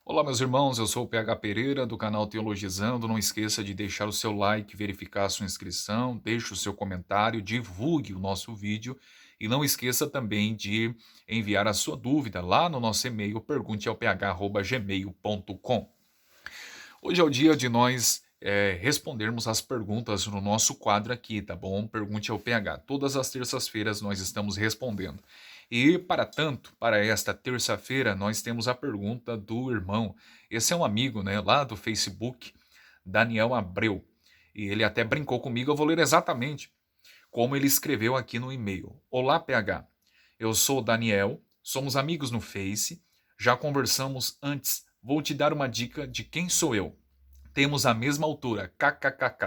Olá, meus irmãos, eu sou o PH Pereira, do canal Teologizando. Não esqueça de deixar o seu like, verificar a sua inscrição, deixe o seu comentário, divulgue o nosso vídeo e não esqueça também de enviar a sua dúvida lá no nosso e-mail pergunteaoph@gmail.com. Hoje é o dia de nós respondermos as perguntas no nosso quadro aqui, tá bom? Pergunte ao PH. Todas as terças-feiras nós estamos respondendo. E, para tanto, para esta terça-feira, nós temos a pergunta do irmão. Esse é um amigo, né, lá do Facebook, Daniel Abreu. E ele até brincou comigo, eu vou ler exatamente como ele escreveu aqui no e-mail. Olá, PH. Eu sou o Daniel, somos amigos no Face, já conversamos antes. Vou te dar uma dica de quem sou eu. Temos a mesma altura, kkkk.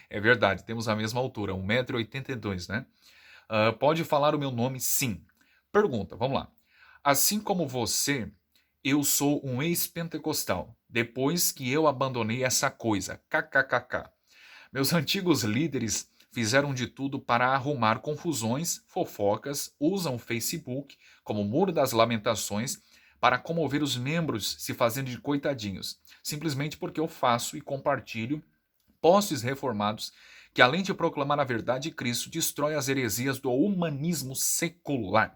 É verdade, temos a mesma altura, 1,82 m, né? Pode falar o meu nome, sim. Pergunta, vamos lá. Assim como você, eu sou um ex-pentecostal, depois que eu abandonei essa coisa, kkkk. Meus antigos líderes fizeram de tudo para arrumar confusões, fofocas, usam o Facebook como muro das lamentações para comover os membros se fazendo de coitadinhos, simplesmente porque eu faço e compartilho posts reformados que, além de proclamar a verdade de Cristo, destrói as heresias do humanismo secular.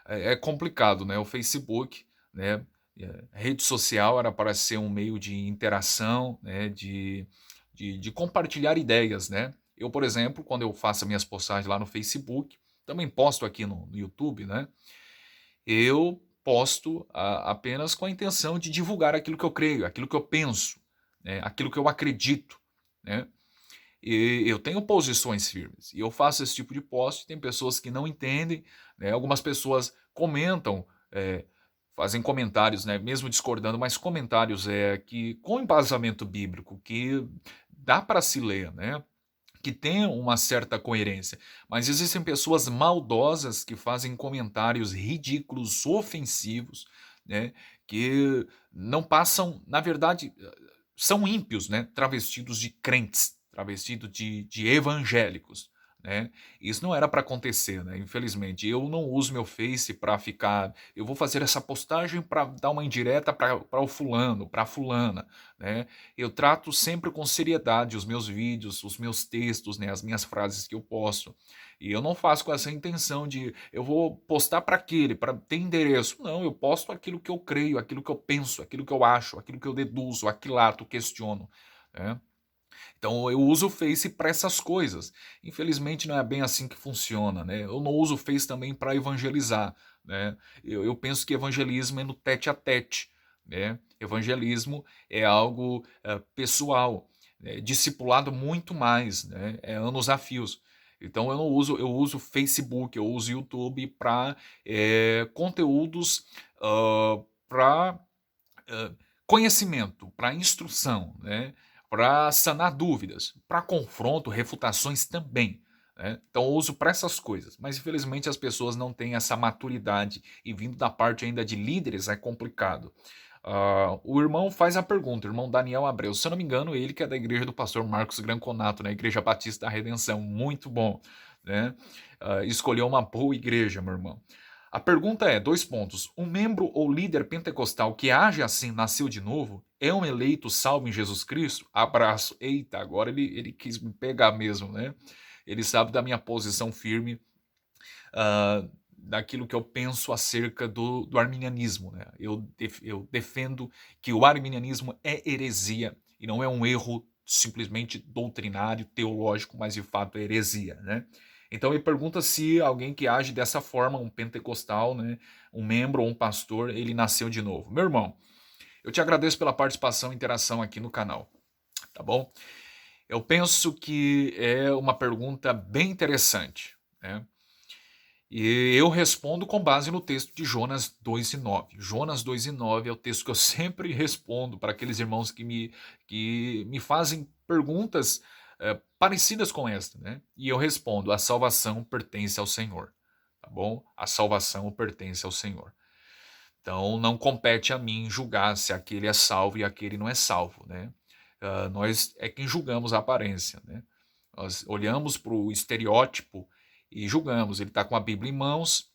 É complicado, né? O Facebook, né? Rede social era para ser um meio de interação, né? De compartilhar ideias, né? Eu, por exemplo, quando eu faço minhas postagens lá no Facebook, também posto aqui no YouTube, né? Eu posto apenas com a intenção de divulgar aquilo que eu creio, aquilo que eu penso, né? Aquilo que eu acredito, né? E eu tenho posições firmes. E eu faço esse tipo de post, tem pessoas que não entendem, né? Algumas pessoas comentam, fazem comentários, né? Mesmo discordando, mas comentários que com embasamento bíblico, que dá para se ler, né? Que tem uma certa coerência. Mas existem pessoas maldosas que fazem comentários ridículos, ofensivos, né? Que não passam, na verdade, são ímpios, né? Travestidos de crentes, travestidos de evangélicos, né? Isso não era para acontecer, né? Infelizmente, eu não uso meu Face para ficar. Eu vou fazer essa postagem para dar uma indireta para o fulano, para a fulana, né? Eu trato sempre com seriedade os meus vídeos, os meus textos, né? As minhas frases que eu posto. E eu não faço com essa intenção de eu vou postar para aquele, para ter endereço. Não, eu posto aquilo que eu creio, aquilo que eu penso, aquilo que eu acho, aquilo que eu deduzo, aquilato, questiono, né? Então eu uso o Face para essas coisas. Infelizmente não é bem assim que funciona, né? Eu não uso o Face também para evangelizar, né? Eu penso que evangelismo é no tete a tete, né? Evangelismo é algo pessoal, né? Discipulado muito mais, né? É anos a fios. Então eu uso Facebook, eu uso YouTube para conteúdos para conhecimento, para instrução, né? Para sanar dúvidas, para confronto, refutações também. Né? Então eu uso para essas coisas, mas infelizmente as pessoas não têm essa maturidade e vindo da parte ainda de líderes é complicado. O irmão faz a pergunta, o irmão Daniel Abreu, se eu não me engano, ele que é da igreja do pastor Marcos Granconato, né? Igreja Batista da Redenção, muito bom, né? Escolheu uma boa igreja, meu irmão. A pergunta é, dois pontos, um membro ou líder pentecostal que age assim nasceu de novo? É um eleito salvo em Jesus Cristo? Abraço. Eita, agora ele quis me pegar mesmo, né? Ele sabe da minha posição firme, daquilo que eu penso acerca do arminianismo, né? Eu defendo que o arminianismo é heresia e não é um erro simplesmente doutrinário, teológico, mas de fato é heresia, né? Então ele pergunta se alguém que age dessa forma, um pentecostal, né, um membro ou um pastor, ele nasceu de novo. Meu irmão, eu te agradeço pela participação e interação aqui no canal, tá bom? Eu penso que é uma pergunta bem interessante, né? E eu respondo com base no texto de Jonas 2:9. Jonas 2:9 é o texto que eu sempre respondo para aqueles irmãos que me fazem perguntas parecidas com esta, né? E eu respondo: a salvação pertence ao Senhor, tá bom? A salvação pertence ao Senhor. Então não compete a mim julgar se aquele é salvo e aquele não é salvo, né? Nós é quem julgamos a aparência, né? Nós olhamos para o estereótipo e julgamos. Ele está com a Bíblia em mãos,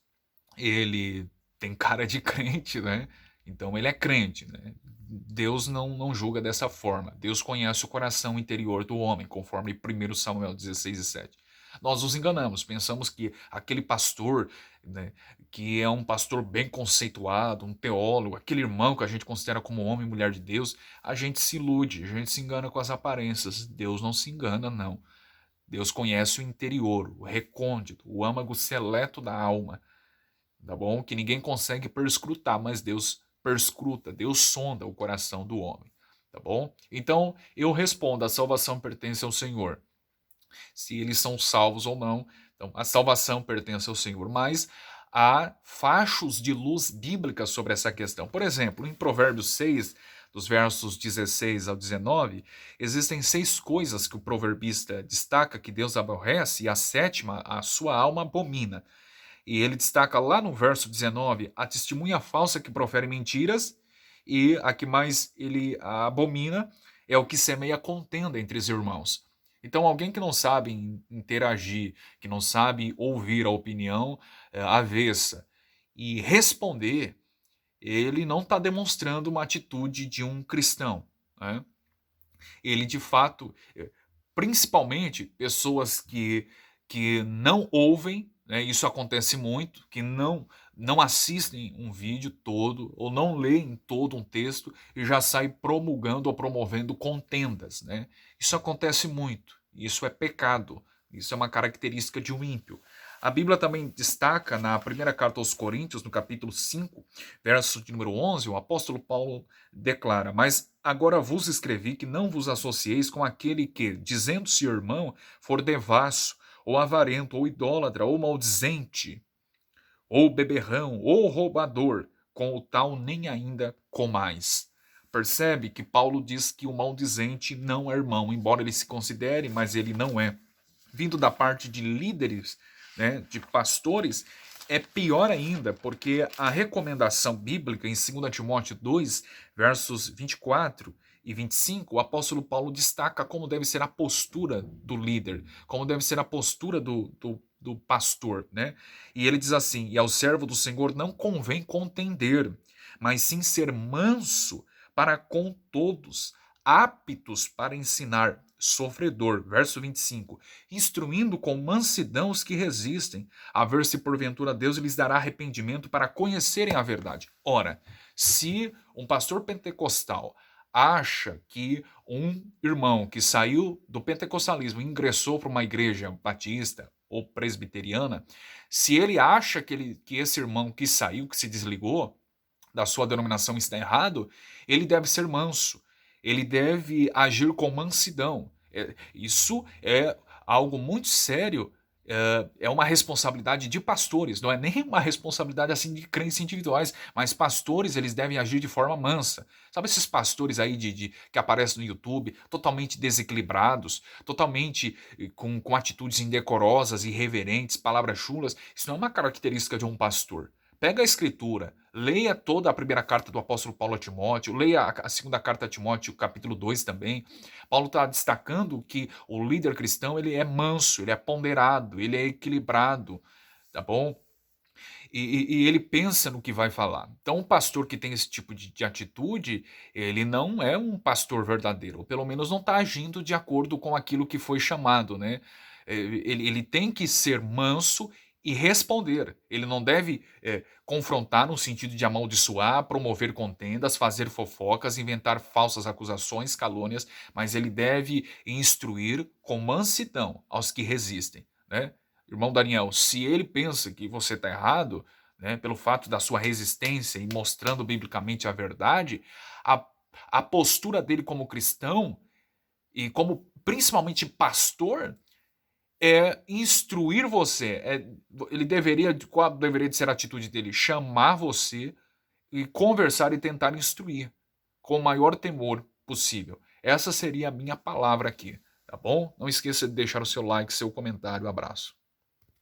ele tem cara de crente, né? Então ele é crente, né? Deus não julga dessa forma. Deus conhece o coração interior do homem, conforme 1 Samuel 16:7. Nós nos enganamos, pensamos que aquele pastor, né, que é um pastor bem conceituado, um teólogo, aquele irmão que a gente considera como homem e mulher de Deus, a gente se ilude, a gente se engana com as aparências. Deus não se engana, não. Deus conhece o interior, o recôndito, o âmago seleto da alma, tá bom? Que ninguém consegue perscrutar, mas Deus perscruta, Deus sonda o coração do homem, tá bom? Então, eu respondo, a salvação pertence ao Senhor. Se eles são salvos ou não, então a salvação pertence ao Senhor, mas há fachos de luz bíblica sobre essa questão. Por exemplo, em Provérbios 6, dos versos 16 ao 19, existem 6 coisas que o proverbista destaca que Deus aborrece, e a sétima a sua alma abomina. E ele destaca lá no verso 19 a testemunha falsa que profere mentiras, e a que mais ele abomina é o que semeia contenda entre os irmãos. Então, alguém que não sabe interagir, que não sabe ouvir a opinião avessa e responder, ele não está demonstrando uma atitude de um cristão, né? Ele, de fato, principalmente pessoas que não ouvem, né, isso acontece muito, que não assistem um vídeo todo ou não leem todo um texto e já sai promulgando ou promovendo contendas, né? Isso acontece muito, isso é pecado, isso é uma característica de um ímpio. A Bíblia também destaca na primeira carta aos Coríntios, no capítulo 5, verso de número 11, o apóstolo Paulo declara: mas agora vos escrevi que não vos associeis com aquele que, dizendo-se irmão, for devasso, ou avarento, ou idólatra, ou maldizente, ou beberrão, ou roubador, com o tal nem ainda comais. Percebe que Paulo diz que o maldizente não é irmão, embora ele se considere, mas ele não é. Vindo da parte de líderes, né, de pastores, é pior ainda, porque a recomendação bíblica em 2 Timóteo 2, versos 24 e 25, o apóstolo Paulo destaca como deve ser a postura do líder, como deve ser a postura do pastor, né? E ele diz assim: e ao servo do Senhor não convém contender, mas sim ser manso para com todos, aptos para ensinar, sofredor, verso 25, instruindo com mansidão os que resistem, a ver se porventura Deus lhes dará arrependimento para conhecerem a verdade. Ora, se um pastor pentecostal acha que um irmão que saiu do pentecostalismo e ingressou para uma igreja batista ou presbiteriana, se ele acha que esse irmão que saiu, que se desligou da sua denominação está errado, ele deve ser manso, ele deve agir com mansidão. Isso é algo muito sério, é uma responsabilidade de pastores, não é nem uma responsabilidade assim de crentes individuais, mas pastores eles devem agir de forma mansa. Sabe esses pastores aí que aparecem no YouTube, totalmente desequilibrados, totalmente com atitudes indecorosas, irreverentes, palavras chulas? Isso não é uma característica de um pastor. Pega a escritura, leia toda a primeira carta do apóstolo Paulo a Timóteo, leia a segunda carta a Timóteo, capítulo 2 também. Paulo está destacando que o líder cristão ele é manso, ele é ponderado, ele é equilibrado, tá bom? E ele pensa no que vai falar. Então, um pastor que tem esse tipo de atitude, ele não é um pastor verdadeiro, ou pelo menos não está agindo de acordo com aquilo que foi chamado, né? Ele tem que ser manso e responder. Ele não deve confrontar no sentido de amaldiçoar, promover contendas, fazer fofocas, inventar falsas acusações, calúnias, mas ele deve instruir com mansidão aos que resistem, né? Irmão Daniel, se ele pensa que você está errado, né, pelo fato da sua resistência e mostrando biblicamente a verdade, a, a postura dele como cristão e como principalmente pastor é instruir você. Qual deveria ser a atitude dele? Chamar você e conversar e tentar instruir com o maior temor possível. Essa seria a minha palavra aqui, tá bom? Não esqueça de deixar o seu like, seu comentário. Abraço.